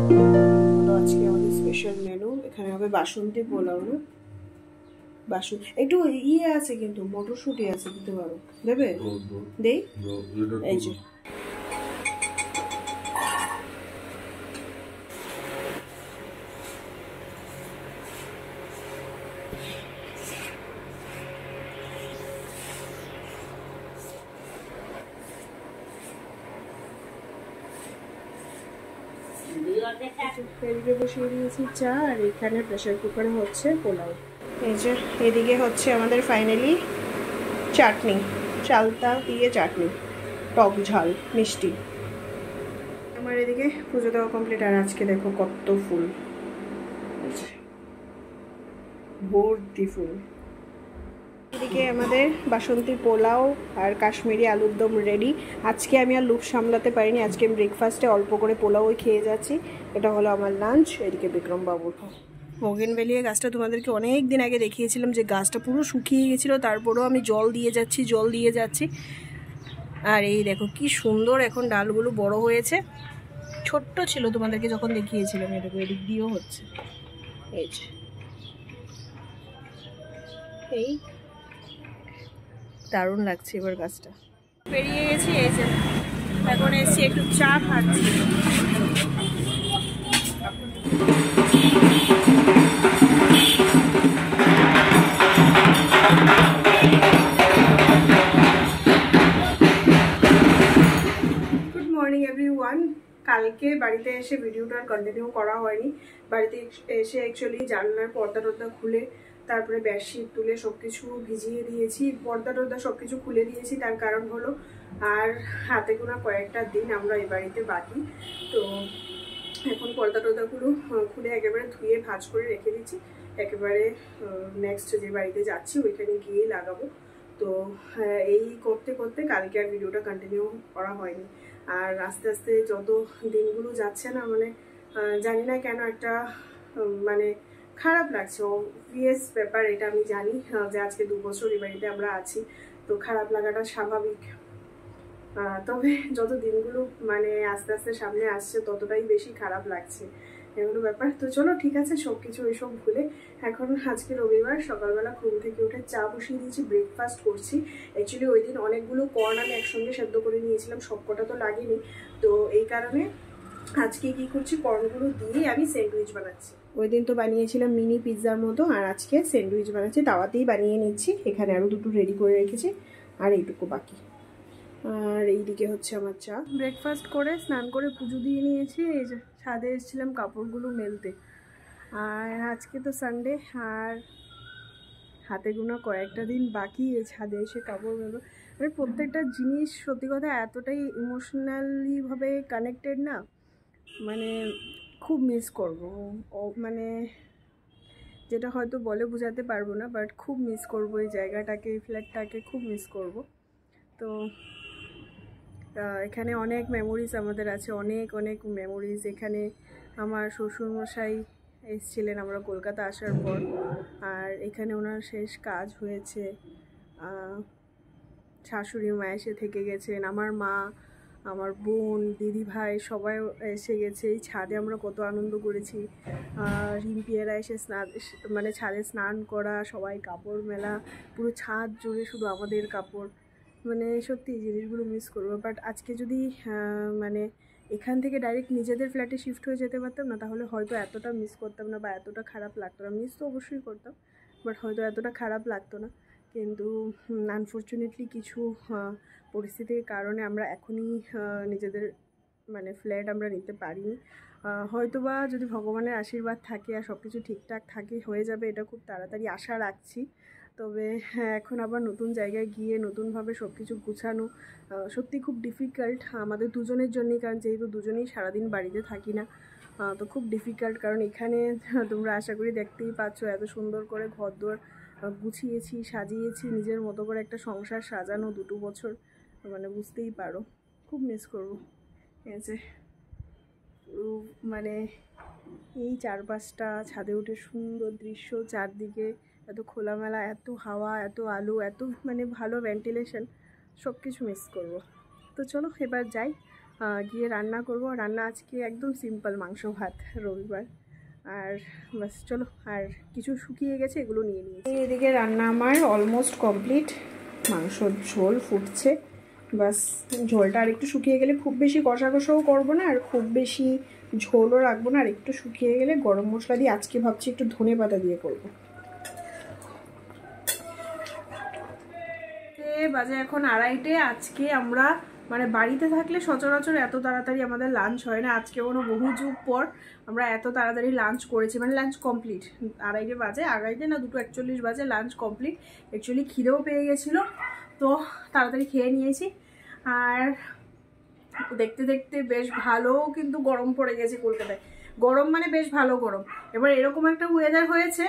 হলো আজকে আমাদের স্পেশাল মেনু। এখানে হবে বাসন্তী পোলাও, না একটু ইয়ে আছে কিন্তু মটরশুঁটি আছে, দিতে পারো, দেবে? দেই, এই যে এদিকে বসিয়ে দিয়েছি চা, আর এখানে প্রেসার কুকারে হচ্ছে পোলাও। এই যে এদিকে হচ্ছে আমাদের ফাইনালি চাটনি, চালতা দিয়ে চাটনি, টক ঝাল মিষ্টি। আমার এদিকে পুজো দেওয়া কমপ্লিট, আর আজকে দেখো কত ফুল, ভর্তি ফুল। এদিকে আমাদের বাসন্তী পোলাও আর কাশ্মীরি আলুর দম রেডি। আজকে আমি আর লুপ সামলাতে পারিনি, আজকে আমি ব্রেকফাস্টে অল্প করে পোলাওই খেয়ে যাচ্ছি। এটা হলো আমার লাঞ্চ। এদিকে বিক্রম বাবুর বোগেনভেলিয়া গাছটা তোমাদেরকে অনেক দিন আগে দেখিয়েছিলাম যে গাছটা পুরো শুকিয়ে গেছিলো, তারপরেও আমি জল দিয়ে যাচ্ছি। আর এই দেখো কি সুন্দর এখন ডালগুলো বড় হয়েছে। ছোট্ট ছিল তোমাদেরকে যখন দেখিয়েছিলাম। এই দেখো এদিক দিয়েও হচ্ছে, এই দারুণ লাগছে এবার গাছটা। বেরিয়ে গেছি, এই যে এখন এসছি একটু চা খাচ্ছি। Good morning everyone. কালকে বাড়িতে এসে ভিডিওটা কন্টিনিউ করা হয়নি। বাড়িতে এসে অ্যাকচুয়ালি জানলার পর্দা টর্দা খুলে তারপরে বেডশিট তুলে সবকিছু ভিজিয়ে দিয়েছি, পর্দা টর্দা সবকিছু খুলে দিয়েছি। তার কারণ হলো আর হাতে গোনা কয়েকটা দিন আমরা এই বাড়িতে বাকি, তো এখন পর্দা টর্দাগুলো খুলে একেবারে ধুয়ে ভাঁজ করে রেখে দিচ্ছি। একেবারে নেক্সট যে বাড়িতে যাচ্ছি ওইখানে গিয়ে লাগাবো। তো এই করতে করতে কালকে আর ভিডিওটা কন্টিনিউ করা হয়নি। আর আস্তে আস্তে যত দিনগুলো যাচ্ছে না, মানে জানি না কেন একটা মানে খারাপ লাগছে। অবভিয়াস ব্যাপার এটা, আমি জানি যে আজকে 2 বছর এই বাড়িতে আমরা আছি, তো খারাপ লাগাটা স্বাভাবিক। তবে যত দিনগুলো মানে আস্তে আস্তে সামনে আসছে ততটাই বেশি খারাপ লাগছে এগুলো ব্যাপার। তো চলো ঠিক আছে, সবকিছু এসব ভুলে এখন আজকে রবিবার সকালবেলা ঘুম থেকে উঠে চা বসিয়ে দিয়েছি, ব্রেকফাস্ট করছি। অ্যাকচুয়ালি ওই দিন অনেকগুলো কর্ন আমি একসঙ্গে সেদ্ধ করে নিয়েছিলাম, সবকটা তো লাগেনি, তো এই কারণে আজকে কি করছি, কর্নগুলো দিয়ে আমি স্যান্ডউইচ বানাচ্ছি। ওই দিন তো বানিয়েছিলাম মিনি পিৎজার মতো, আর আজকে স্যান্ডউইচ বানাচ্ছি, তাওয়াতেই বানিয়ে নিচ্ছি। এখানে আরও দুটো রেডি করে রেখেছি, আর এইটুকু বাকি। আর এইদিকে হচ্ছে আমার চা। ব্রেকফাস্ট করে স্নান করে পুজো দিয়ে নিয়েছি। এই যে ছাদে এসেছিলাম কাপড়গুলো মেলতে, আর আজকে তো সানডে, আর হাতে গোনা কয়েকটা দিন বাকি এই ছাদে এসে কাপড় মেলো। মানে প্রত্যেকটা জিনিস সত্যি কথা এতটাই ইমোশনালিভাবে কানেক্টেড না, মানে খুব মিস করবো। মানে যেটা হয়তো বলে বোঝাতে পারবো না, বাট খুব মিস করবো এই জায়গাটাকে, এই ফ্ল্যাটটাকে খুব মিস করব। তো এখানে অনেক মেমোরিজ আমাদের আছে, অনেক অনেক মেমোরিজ। এখানে আমার শ্বশুরমশাই এসেছিলেন আমরা কলকাতা আসার পর, আর এখানে ওনার শেষ কাজ হয়েছে। শাশুড়ি মা এসে থেকে গেছেন, আমার মা, আমার বোন, দিদি ভাই সবাই এসে গেছে। এই ছাদে আমরা কত আনন্দ করেছি। রিম্পিয়েরা এসে মানে ছাদে স্নান করা, সবাই কাপড় মেলা, পুরো ছাদ জুড়ে শুধু আমাদের কাপড়। মানে সত্যি এই জিনিসগুলো মিস করবো। বাট আজকে যদি মানে এখান থেকে ডাইরেক্ট নিজেদের ফ্ল্যাটে শিফট হয়ে যেতে পারতাম না, তাহলে হয়তো এতটা মিস করতাম না বা এতটা খারাপ লাগতো না। মিস তো অবশ্যই করতাম, বাট হয়তো এতটা খারাপ লাগতো না। কিন্তু আনফর্চুনেটলি কিছু পরিস্থিতির কারণে আমরা এখনই নিজেদের মানে ফ্ল্যাট আমরা নিতে পারিনি। হয়তোবা যদি ভগবানের আশীর্বাদ থাকে আর সব কিছু ঠিকঠাক থাকে হয়ে যাবে, এটা খুব তাড়াতাড়ি আশা রাখছি। তবে হ্যাঁ, এখন আবার নতুন জায়গায় গিয়ে নতুনভাবে সব কিছু গুছানো সত্যি খুব ডিফিকাল্ট আমাদের দুজনের জন্যই, কারণ যেহেতু দুজনেই সারাদিন বাড়িতে থাকি না, তো খুব ডিফিকাল্ট। কারণ এখানে তোমরা আশা করি দেখতেই পাচ্ছ এত সুন্দর করে ঘরদোর গুছিয়েছি, সাজিয়েছি, নিজের মতো করে একটা সংসার সাজানো 2 বছর, মানে বুঝতেই পারো। খুব মিস করবো এই যে মানে এই চারপাশটা, ছাদে উঠে সুন্দর দৃশ্য, চারদিকে এত খোলামেলা, এত হাওয়া, এত আলো, এত মানে ভালো ভেন্টিলেশন, সব কিছু মিস করবো। তো চলো এবার যাই, গিয়ে রান্না করব। রান্না আজকে একদম সিম্পল, মাংস ভাত, রবিবার। আর বাস চলো, আর কিছু শুকিয়ে গেছে এগুলো নিয়ে নিয়েছি। এদিকে রান্না আমার অলমোস্ট কমপ্লিট। মাংসর ঝোল ফুটছে, বাস ঝোলটা আর একটু শুকিয়ে গেলে, খুব বেশি কষা কষাও করবো না আর খুব বেশি ঝোলও রাখবো না, আর একটু শুকিয়ে গেলে গরম মশলা দিয়ে আজকে ভাবছি একটু ধনে পাতা দিয়ে করবো। বাজে এখন 2:30। আজকে আমরা মানে বাড়িতে থাকলে সচরাচর এত তাড়াতাড়ি আমাদের লাঞ্চ হয় না। আজকে কোনো বহু যুগ পর আমরা এত তাড়াতাড়ি লাঞ্চ করেছি, মানে লাঞ্চ কমপ্লিট। 2:30 বাজে, 2:30 না 2:41 বাজে লাঞ্চ কমপ্লিট। অ্যাকচুয়ালি খিদেও পেয়ে গেছিলো, তো তাড়াতাড়ি খেয়ে নিয়েছি। আর দেখতে দেখতে বেশ ভালো কিন্তু গরম পড়ে গেছে কলকাতায়। গরম মানে বেশ ভালো গরম। এবার এরকম একটা ওয়েদার হয়েছে,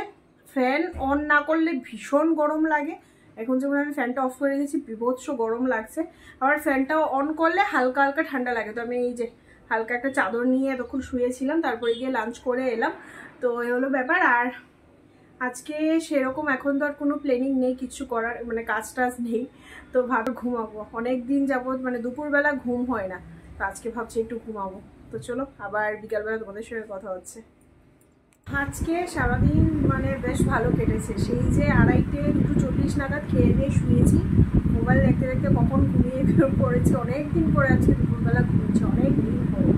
ফ্যান অন না করলে ভীষণ গরম লাগে। এখন যেমন আমি ফ্যানটা অফ করে দিয়েছি, বিভৎস গরম লাগছে। আবার ফ্যানটা অন করলে হালকা হালকা ঠান্ডা লাগে। তো আমি এই যে হালকা একটা চাদর নিয়ে এতক্ষণ শুয়েছিলাম, তারপরে গিয়ে লাঞ্চ করে এলাম। তো এই হলো ব্যাপার। আর আজকে সেরকম এখন তো আর কোনো প্ল্যানিং নেই কিছু করার, মানে কাজ টাজ নেই। তো ভাবি ঘুমাবো, অনেক দিন যাবত মানে দুপুরবেলা ঘুম হয় না, তো আজকে ভাবছি একটু ঘুমাবো। তো চলো, আবার বিকালবেলা তোমাদের সঙ্গে কথা হচ্ছে। আজকে সারাদিন মানে বেশ ভালো কেটেছে। সেই যে 2:30 2:40 নাগাদ খেয়ে দিয়ে শুয়েছি, মোবাইল দেখতে দেখতে কখন ঘুমিয়ে পড়েছি। অনেক দিন পরে আজকে দুপুরবেলা ঘুমিয়েছি, অনেক দিন পরে।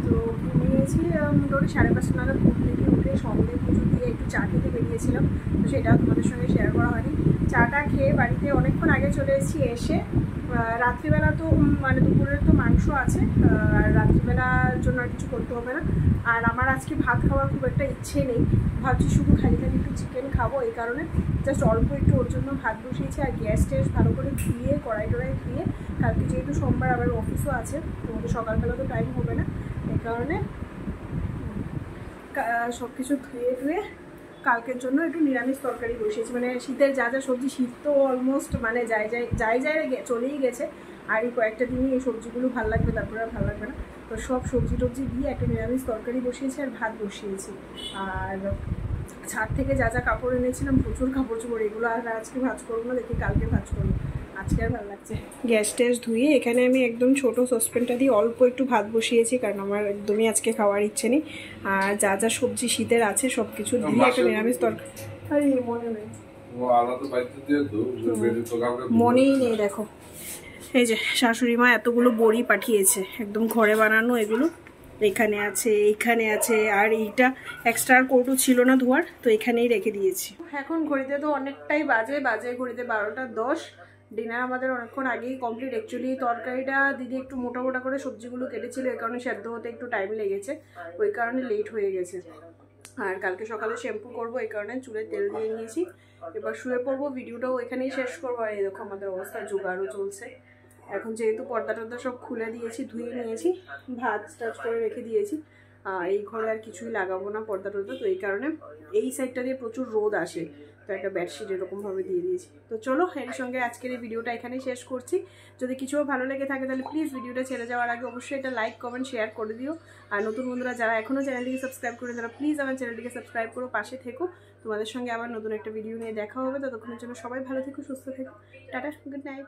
তো ঘুমিয়েছি মোটামুটি 5:30 নাগাদ ঘুম থেকে উঠে সঙ্গে পুজো দিয়ে একটু চা খেতে বেরিয়েছিলাম। তো সেটাও তোমাদের সঙ্গে শেয়ার করা হয়নি। চাটা খেয়ে বাড়িতে অনেকক্ষণ আগে চলে এসেছি। এসে রাত্রিবেলা তো মানে দুপুরের তো মাংস আছে, আর রাত্রিবেলার জন্য আর কিছু করতে হবে না। আর আমার আজকে ভাত খাওয়ার খুব একটা ইচ্ছে নেই, ভাবছি শুধু খালি খালি একটু চিকেন খাবো। এই কারণে জাস্ট অল্প একটু ওর জন্য ভাত বসিয়েছি। আর গ্যাস ট্যাস ভালো করে ধুয়ে কড়াই টড়াই ধুয়ে, কালকে যেহেতু সোমবার আবার অফিসও আছে, তোমাদের সকালবেলা তো টাইম হবে না, এই কারণে সব কিছু ধুয়ে ধুয়ে কালকের জন্য একটু নিরামিষ তরকারি বসিয়েছি। মানে শীতের যা যা সবজি, শীত তো অলমোস্ট মানে যাই চলেই গেছে। আর এই কয়েকটা দিনই এই সবজিগুলো ভালো লাগবে, তারপরে আর ভালো লাগবে না। তো সব সবজি টবজি দিয়ে একটা নিরামিষ তরকারি বসিয়েছি আর ভাত বসিয়েছি। আর ছাদ থেকে যা যা কাপড় এনেছিলাম, প্রচুর কাপড় চোপড়, এগুলো আর আজকে ভাজ করবো না, দেখি কালকে ভাজ করবো। আজকে আর ভালো লাগছে। গ্যাস ট্যাস ধুয়ে এখানে আমি একদম ছোটো সসপ্যানটা দিয়ে অল্প একটু ভাত বসিয়েছি, কারণ আমার একদমই আজকে খাওয়ার ইচ্ছে নেই। আর যা যা সবজি শীতের আছে সব কিছু দিয়ে একটা নিরামিষ তরকারি। মনে নেই, মনেই নেই। দেখো এই যে শাশুড়ি মা এতগুলো বড়ি পাঠিয়েছে, একদম ঘরে বানানো এগুলো। এখানে আছে, এইখানে আছে, আর এইটা এক্সট্রা কৌটো ছিল না ধোয়ার, তো এখানেই রেখে দিয়েছি। এখন ঘড়িতে তো অনেকটাই বাজে ঘড়িতে 12:10। ডিনার আমাদের অনেকক্ষণ আগেই কমপ্লিট। অ্যাকচুয়ালি তরকারিটা দিদি একটু মোটা মোটা করে সবজিগুলো কেটেছিল, এই কারণে সেদ্ধ হতে একটু টাইম লেগেছে, ওই কারণে লেট হয়ে গেছে। আর কালকে সকালে শ্যাম্পু করবো, এই কারণে চুলে তেল দিয়ে নিয়েছি। এবার শুয়ে পড়বো, ভিডিওটাও এখানেই শেষ করবো। আর এই দেখো আমাদের অবস্থা জোগাড়ও চলছে। এখন যেহেতু পর্দা টর্দা সব খুলে দিয়েছি, ধুয়ে নিয়েছি, ভাত টাজ করে রেখে দিয়েছি, এই ঘরে আর কিছুই লাগাবো না পর্দা টর্দা। তো এই কারণে এই সাইডটা দিয়ে প্রচুর রোদ আসে, তো একটা বেডশিট এরকমভাবে দিয়ে দিয়েছি। তো চলো, এর সঙ্গে আজকের এই ভিডিওটা এখানেই শেষ করছি। যদি কিছুও ভালো লেগে থাকে তাহলে প্লিজ ভিডিওটা ছেড়ে যাওয়ার আগে অবশ্যই এটা লাইক কমেন্ট শেয়ার করে দিও। আর নতুন বন্ধুরা যারা এখনও চ্যানেলটিকে সাবস্ক্রাইব করে, তারা প্লিজ আমার চ্যানেলটিকে সাবস্ক্রাইব করো, পাশে থেকো। তোমাদের সঙ্গে আবার নতুন একটা ভিডিও নিয়ে দেখা হবে। ততক্ষণের জন্য সবাই ভালো থেকো, সুস্থ থেকো, টাটা, গুড নাইট।